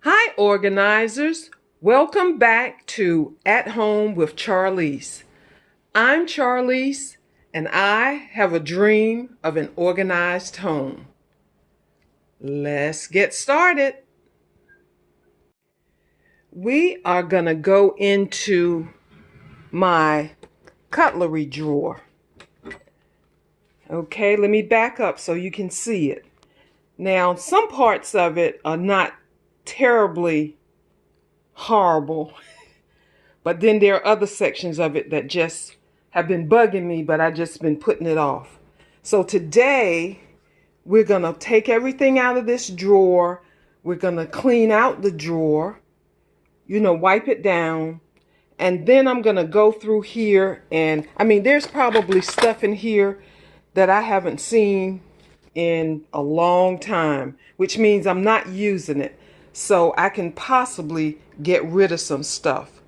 Hi, organizers. Welcome back to At Home with Charlease. I'm Charlease, and I have a dream of an organized home. Let's get started. We are going to go into my cutlery drawer. Okay, let me back up so you can see it. Now, some parts of it are not terribly horrible. But then there are other sections of it that just have been bugging me, but I just been putting it off. So today we're going to take everything out of this drawer. We're going to clean out the drawer, wipe it down. And then I'm going to go through here. And there's probably stuff in here that I haven't seen in a long time, which means I'm not using it. So I can possibly get rid of some stuff.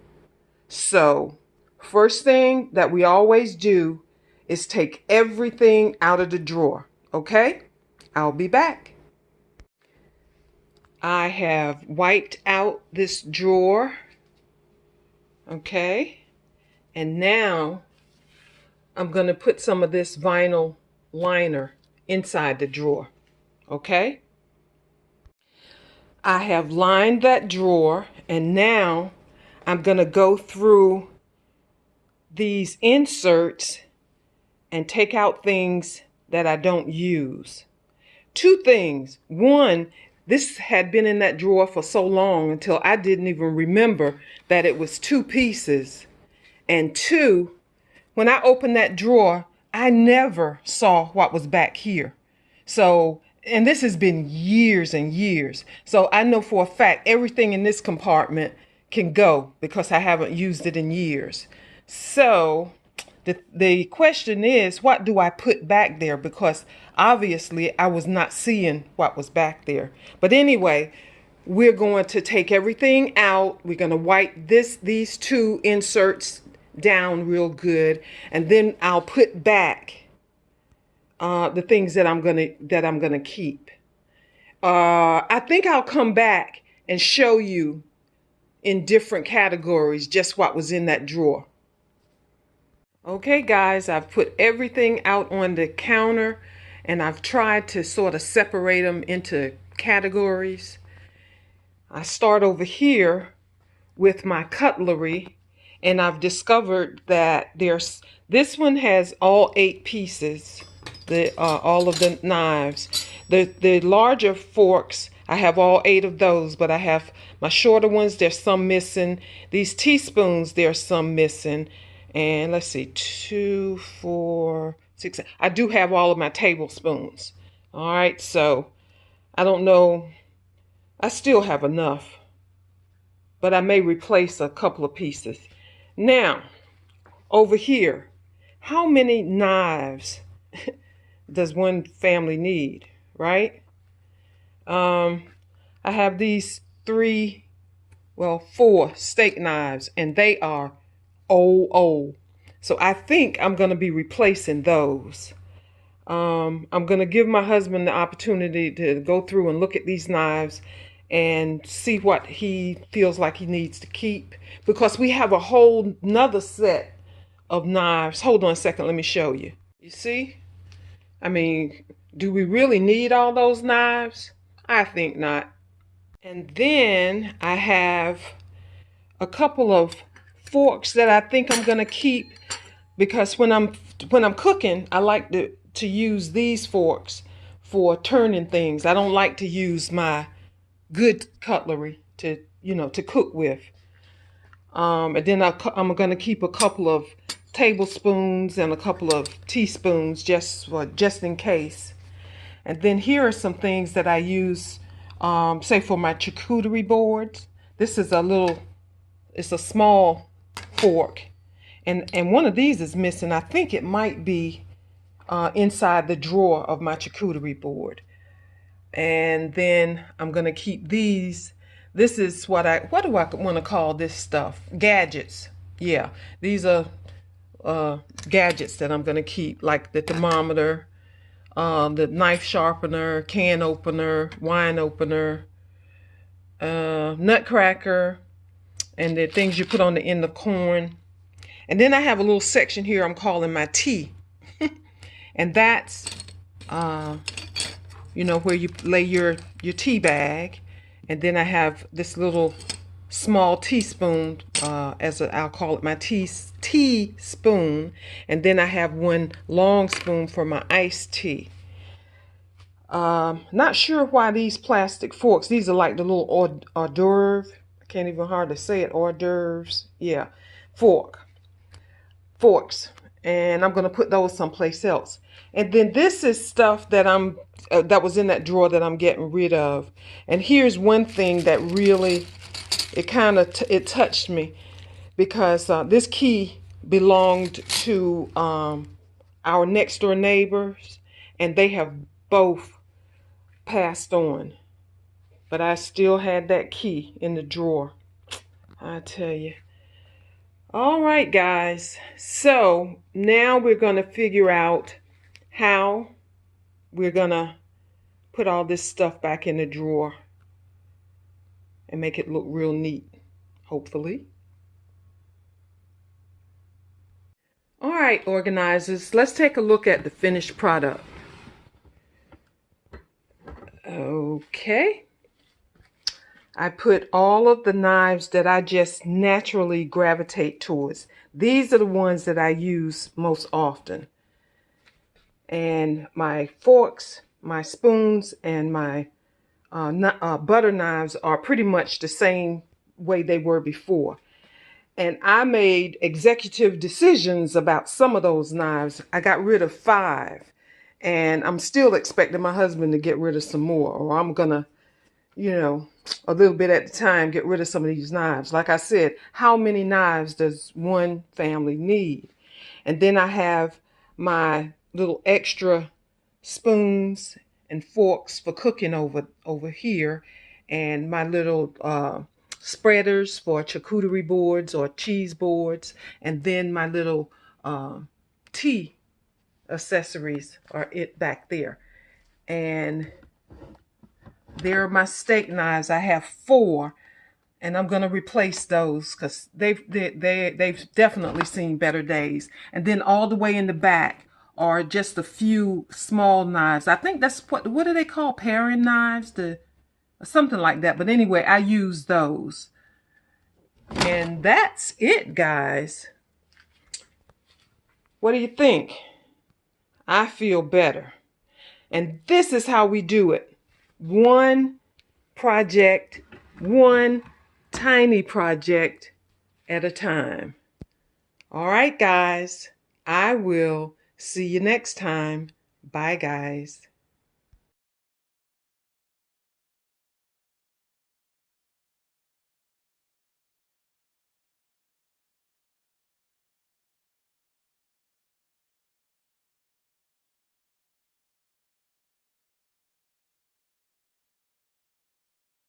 So, first thing that we always do is take everything out of the drawer, okay? I'll be back. I have wiped out this drawer, okay? And now I'm going to put some of this vinyl liner inside the drawer, okay? I have lined that drawer, and now I'm going to go through these inserts and take out things that I don't use. Two things. One, this had been in that drawer for so long until I didn't even remember that it was two pieces. And two, when I opened that drawer, I never saw what was back here. So, and this has been years and years. So I know for a fact everything in this compartment can go because I haven't used it in years. So the question is, what do I put back there? Because obviously I was not seeing what was back there. But anyway, we're going to take everything out. We're going to wipe these two inserts down real good, and then I'll put back the things that I'm gonna keep. I think I'll come back and show you in different categories just what was in that drawer. Okay, guys, I've put everything out on the counter and I've tried to sort of separate them into categories. I start over here with my cutlery, and I've discovered that this one has all 8 pieces, all of the knives. The larger forks, I have all 8 of those, but I have my shorter ones, there's some missing. These teaspoons, there's some missing. And let's see, 2, 4, 6. I do have all of my tablespoons. All right, so I don't know. I still have enough, but I may replace a couple of pieces. Now, over here, how many knives does one family need, right? I have these 4 steak knives, and they are old. So I think I'm going to be replacing those. I'm going to give my husband the opportunity to go through and look at these knives and see what he feels like he needs to keep, because we have a whole nother set of knives. Hold on a second, let me show you. You see? Do we really need all those knives? I think not. And then I have a couple of forks that I think I'm gonna keep, because when I'm cooking, I like to use these forks for turning things. I don't like to use my good cutlery to cook with. And then I'm gonna keep a couple of tablespoons and a couple of teaspoons just in case. And then here are some things that I use, say for my charcuterie boards. This is it's a small fork, and one of these is missing. I think it might be inside the drawer of my charcuterie board. And then I'm gonna keep these. This is what do I want to call this stuff? Gadgets. Yeah, these are gadgets that I'm gonna keep, like the thermometer, the knife sharpener, can opener, wine opener, nutcracker, and the things you put on the end of corn. And then I have a little section here I'm calling my tea. And that's, you know, where you lay your tea bag. And then I have this little small teaspoon, I'll call it my teaspoon. And then I have one long spoon for my iced tea. Not sure why these plastic forks. These are like the little hors d'oeuvre. I can't even hardly say it. Hors d'oeuvres. Yeah, forks. And I'm gonna put those someplace else. And then this is stuff that that was in that drawer that I'm getting rid of. And here's one thing that really, it touched me, because this key belonged to our next door neighbors, and they have both passed on. But I still had that key in the drawer. I tell you. All right, guys. So now we're going to figure out how we're going to put all this stuff back in the drawer and make it look real neat, hopefully. All right, organizers, let's take a look at the finished product. Okay. I put all of the knives that I just naturally gravitate towards. These are the ones that I use most often. And my forks, my spoons, and my butter knives are pretty much the same way they were before. And I made executive decisions about some of those knives. I got rid of 5. And I'm still expecting my husband to get rid of some more. Or I'm going to, you know, a little bit at a time, get rid of some of these knives. Like I said, how many knives does one family need? And then I have my little extra spoons and forks for cooking over here. And my little spreaders for charcuterie boards or cheese boards. And then my little tea accessories are it back there. And there are my steak knives. I have 4, and I'm going to replace those because they've definitely seen better days. And then all the way in the back are just a few small knives. I think that's what do they call, paring knives, something like that. But anyway, I use those. And that's it, guys. What do you think? I feel better. And this is how we do it. One project, one tiny project at a time. All right, guys. I will see you next time. Bye, guys.